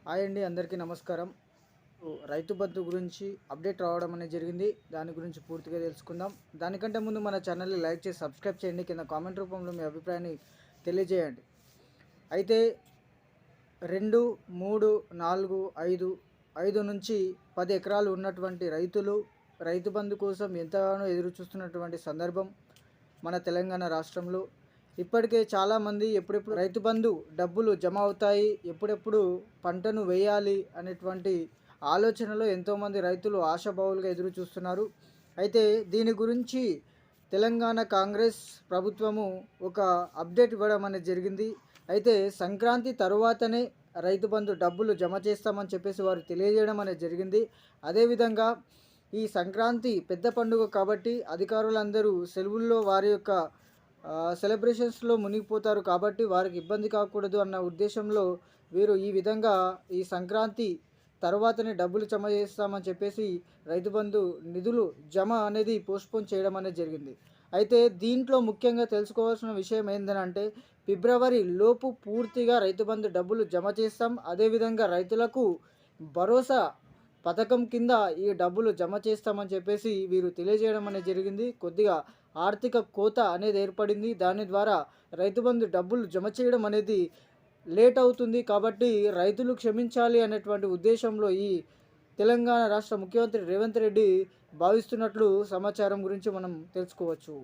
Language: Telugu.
హాయ్ అండి, అందరికీ నమస్కారం. రైతు బంధు గురించి అప్డేట్ రావడం అనేది జరిగింది. దాని గురించి పూర్తిగా తెలుసుకుందాం. దానికంటే ముందు మన ఛానల్ని లైక్ చేసి సబ్స్క్రైబ్ చేయండి. కింద కామెంట్ రూపంలో మీ అభిప్రాయాన్ని తెలియజేయండి. అయితే 2, 3, 4, 5 నుంచి 10 ఎకరాలు ఉన్నటువంటి రైతులు రైతు బంధు కోసం ఎంతగానో ఎదురు చూస్తున్నటువంటి సందర్భం మన తెలంగాణ రాష్ట్రంలో. ఇప్పటికే చాలామంది ఎప్పుడెప్పుడు రైతు బంధు డబ్బులు జమ అవుతాయి, ఎప్పుడెప్పుడు పంటను వేయాలి అనేటువంటి ఆలోచనలో ఎంతోమంది రైతులు ఆశాభావులుగా ఎదురు చూస్తున్నారు. అయితే దీని గురించి తెలంగాణ కాంగ్రెస్ ప్రభుత్వము ఒక అప్డేట్ ఇవ్వడం అనేది జరిగింది. అయితే సంక్రాంతి తరువాతనే రైతు బంధు డబ్బులు జమ చేస్తామని చెప్పేసి వారు తెలియజేయడం అనేది జరిగింది. అదేవిధంగా ఈ సంక్రాంతి పెద్ద పండుగ కాబట్టి అధికారులందరూ సెలవుల్లో వారి యొక్క సెలబ్రేషన్స్లో మునిగిపోతారు కాబట్టి వారికి ఇబ్బంది కాకూడదు అన్న ఉద్దేశంలో వీరు ఈ విధంగా ఈ సంక్రాంతి తర్వాతనే డబ్బులు జమ చేస్తామని చెప్పేసి రైతు బంధు నిధులు జమ అనేది పోస్ట్పోన్ చేయడం అనేది జరిగింది. అయితే దీంట్లో ముఖ్యంగా తెలుసుకోవాల్సిన విషయం ఏంటంటే ఫిబ్రవరి లోపు పూర్తిగా రైతు బంధు డబ్బులు జమ చేస్తాం. అదేవిధంగా రైతులకు భరోసా పథకం కింద ఈ డబ్బులు జమ చేస్తామని చెప్పేసి వీరు తెలియజేయడం అనేది జరిగింది. కొద్దిగా ఆర్థిక కోత అనేది ఏర్పడింది. దాని ద్వారా రైతు బంధు డబ్బులు జమ చేయడం అనేది లేట్ అవుతుంది. కాబట్టి రైతులు క్షమించాలి అనేటువంటి ఉద్దేశంలో ఈ తెలంగాణ రాష్ట్ర ముఖ్యమంత్రి రేవంత్ రెడ్డి భావిస్తున్నట్లు సమాచారం గురించి మనం తెలుసుకోవచ్చు.